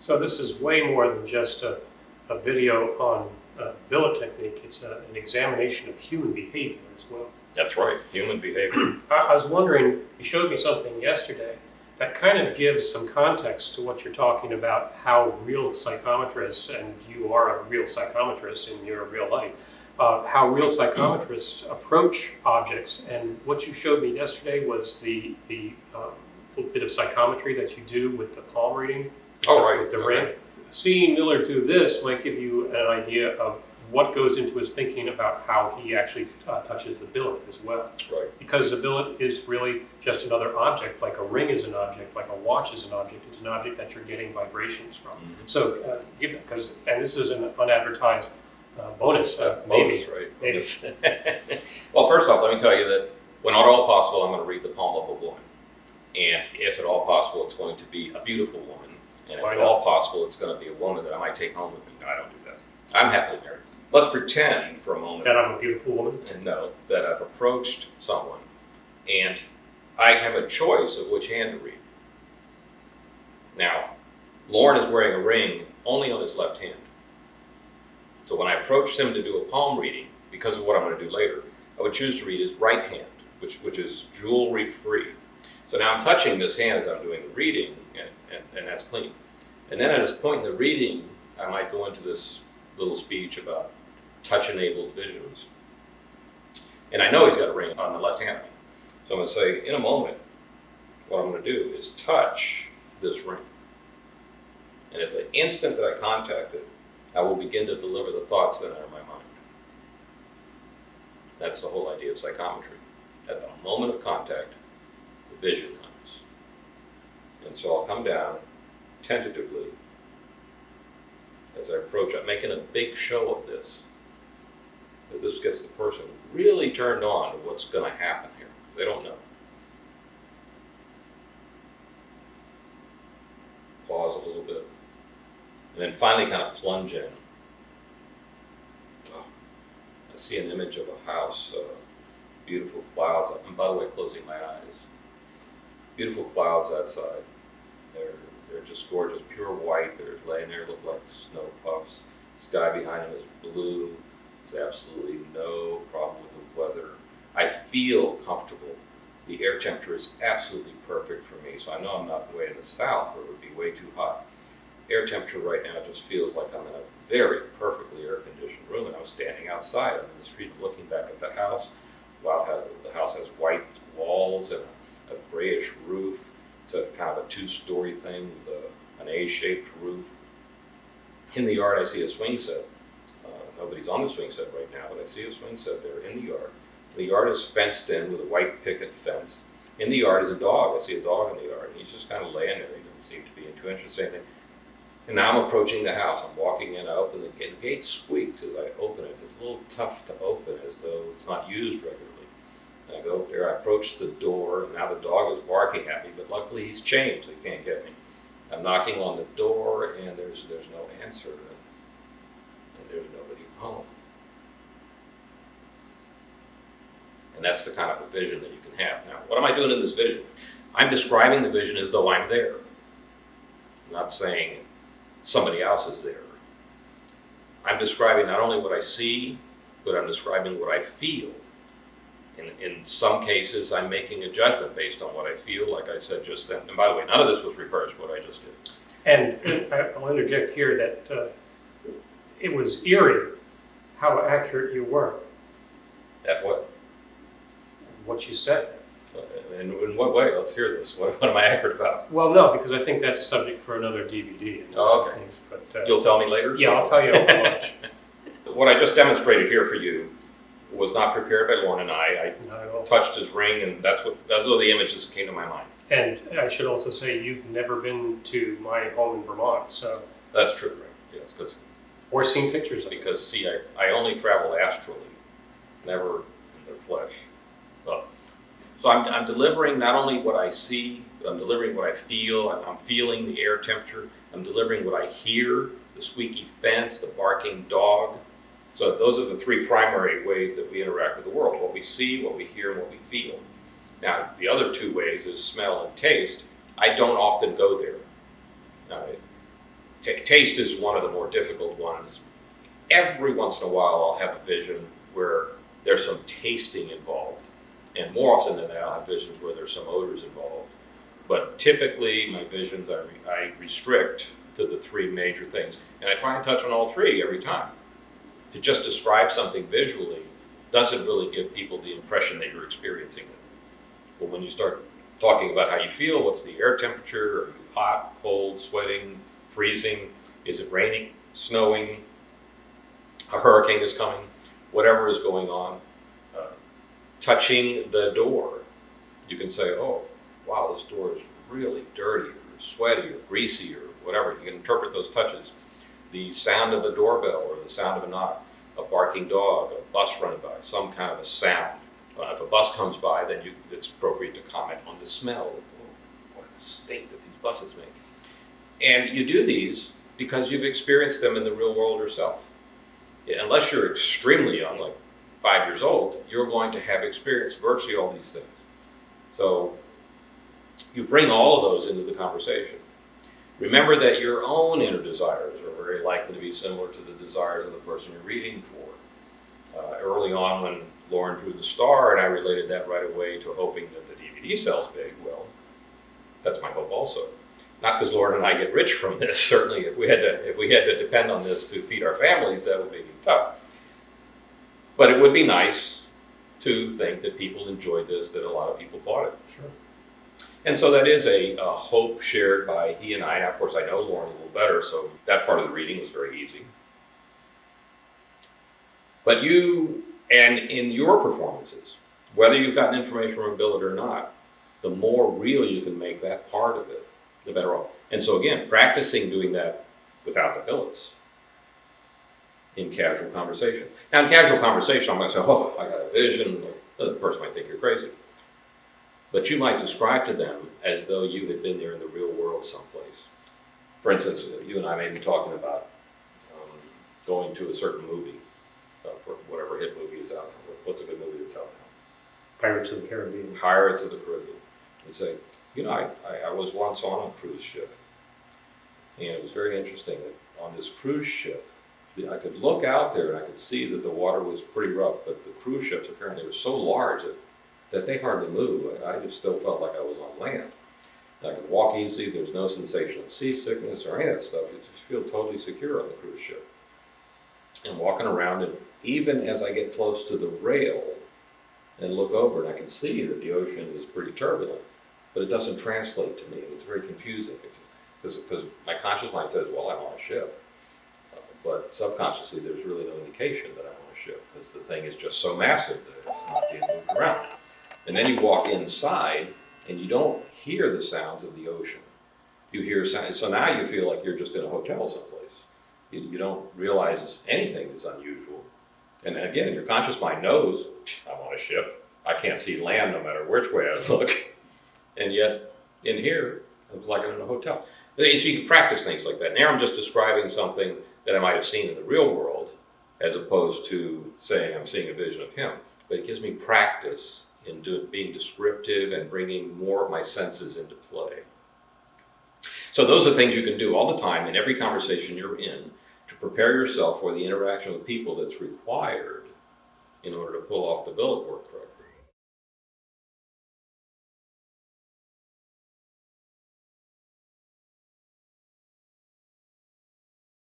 So this is way more than just a video on billet technique. It's an examination of human behavior as well. That's right, human behavior. I was wondering, you showed me something yesterday that kind of gives some context to what you're talking about, how real psychometrists, and you are a real psychometrist in your real life, how real psychometrists approach objects. And what you showed me yesterday was the little bit of psychometry that you do with the palm reading. With the ring. Seeing Millard do this might give you an idea of what goes into his thinking about how he actually touches the billet as well. Right. Because the billet is really just another object, like a ring is an object, like a watch is an object. It's an object that you're getting vibrations from. Mm-hmm. So, and this is an unadvertised bonus. Bonus, right? Maybe. Well, first off, let me tell you that when at all possible, I'm going to read the palm of a woman. And if at all possible, it's going to be a beautiful woman. And if at all possible, it's going to be a woman that I might take home with me. No, I don't do that. I'm happily married. Let's pretend for a moment that I'm a beautiful woman. And know that I've approached someone and I have a choice of which hand to read. Now, Lauren is wearing a ring only on his left hand. So when I approached him to do a palm reading, because of what I'm going to do later, I would choose to read his right hand, which is jewelry free. So now I'm touching this hand as I'm doing the reading, and that's clean. And then at this point in the reading, I might go into this little speech about touch-enabled visions. And I know he's got a ring on the left hand. So I'm going to say, in a moment, what I'm going to do is touch this ring. And at the instant that I contact it, I will begin to deliver the thoughts that enter my mind. That's the whole idea of psychometry. At the moment of contact, the vision comes. And so I'll come down tentatively as I approach. I'm making a big show of this. That this gets the person really turned on to what's going to happen here, because they don't know. Pause a little bit. And then finally kind of plunge in. Oh, I see an image of a house, beautiful clouds. And by the way, closing my eyes. Beautiful clouds outside. They're just gorgeous, pure white. They're laying there, look like snow puffs. Sky behind them is blue. There's absolutely no problem with the weather. I feel comfortable. The air temperature is absolutely perfect for me, so I know I'm not way in the south where it would be way too hot. Air temperature right now just feels like I'm in a very perfectly air-conditioned room, and I was standing outside. I'm in the street looking back at the house. Wow, the house has white walls and a grayish roof. It's a kind of a two-story thing with an A-shaped roof. In the yard, I see a swing set. Nobody's on the swing set right now, but I see a swing set there in the yard. The yard is fenced in with a white picket fence. In the yard is a dog. I see a dog in the yard. He's just kind of laying there. He doesn't seem to be too interested in anything. And now I'm approaching the house. I'm walking in. I open the gate. The gate squeaks as I open it. It's a little tough to open, as though it's not used regularly. And I go up there. I approach the door, and now the dog is barking at me. But luckily, he's chained, so he can't get me. I'm knocking on the door, and there's no answer, and there's nobody home. And that's the kind of a vision that you can have. Now, what am I doing in this vision? I'm describing the vision as though I'm there. I'm not saying somebody else is there. I'm describing not only what I see, but I'm describing what I feel. In some cases, I'm making a judgment based on what I feel, like I said just then. And by the way, none of this was rehearsed, what I just did. And I'll interject here that it was eerie how accurate you were. At what? What you said. In what way? Let's hear this. What am I accurate about? Well, no, because I think that's a subject for another DVD. Oh, okay. Things, but, you'll tell me later? Yeah, I'll tell you how much. What I just demonstrated here for you was not prepared by Lauren and I. I touched his ring, and those are the images that came to my mind. And I should also say you've never been to my home in Vermont, so. That's true, right? Yes, or seen pictures of it. Because, see, I only travel astrally, never in the flesh. Well, so I'm delivering not only what I see, but I'm delivering what I feel. I'm feeling the air temperature. I'm delivering what I hear, the squeaky fence, the barking dog. So those are the three primary ways that we interact with the world: what we see, what we hear, and what we feel. Now, the other two ways is smell and taste. I don't often go there. Taste is one of the more difficult ones. Every once in a while I'll have a vision where there's some tasting involved. And more often than that I'll have visions where there's some odors involved. But typically my visions I restrict to the three major things. And I try and touch on all three every time. To just describe something visually doesn't really give people the impression that you're experiencing it. But when you start talking about how you feel, what's the air temperature, are you hot, cold, sweating, freezing, is it raining, snowing, a hurricane is coming, whatever is going on, touching the door, you can say, oh, wow, this door is really dirty or sweaty or greasy or whatever. You can interpret those touches. The sound of the doorbell or the sound of a knock, a barking dog, a bus running by, some kind of a sound. If a bus comes by, then it's appropriate to comment on the smell. Oh, what a stink that these buses make. And you do these because you've experienced them in the real world yourself. Unless you're extremely young, like 5 years old, you're going to have experienced virtually all these things. So you bring all of those into the conversation. Remember that your own inner desires are very likely to be similar to the desires of the person you're reading for. Early on when Lauren drew the star and I related that right away to hoping that the DVD sells big, well, that's my hope also. Not because Lauren and I get rich from this. Certainly if we had to depend on this to feed our families, that would be tough. But it would be nice to think that people enjoyed this, that a lot of people bought it. Sure. And so that is a hope shared by he and I. Now, of course, I know Lauren a little better, so that part of the reading was very easy. But you, and in your performances, whether you've gotten information from a billet or not, the more real you can make that part of it, the better off. And so again, practicing doing that without the billets in casual conversation. Now in casual conversation, I'm going to say, oh, I got a vision. The person might think you're crazy. But you might describe to them as though you had been there in the real world someplace. For instance, you and I may be talking about going to a certain movie, whatever hit movie is out now. What's a good movie that's out now? Pirates of the Caribbean. Pirates of the Caribbean. And say, you know, I was once on a cruise ship. And it was very interesting that on this cruise ship, I could look out there and I could see that the water was pretty rough, but the cruise ships apparently were so large that they hardly moved. I just still felt like I was on land. And I could walk easily, there was no sensation of seasickness or any of that stuff. You just feel totally secure on the cruise ship. And walking around, and even as I get close to the rail and look over, and I can see that the ocean is pretty turbulent, but it doesn't translate to me. It's very confusing. Because my conscious mind says, well, I'm on a ship. But subconsciously, there's really no indication that I'm on a ship, because the thing is just so massive that it's not being moved around. And then you walk inside, and you don't hear the sounds of the ocean. You hear sounds, so now you feel like you're just in a hotel someplace. You don't realize anything is unusual. And again, your conscious mind knows, I'm on a ship. I can't see land no matter which way I look. And yet, in here, it's like I'm in a hotel. So you can practice things like that. Now I'm just describing something that I might have seen in the real world, as opposed to saying I'm seeing a vision of him. But it gives me practice in being descriptive and bringing more of my senses into play. So those are things you can do all the time in every conversation you're in to prepare yourself for the interaction with people that's required in order to pull off the billet work correctly.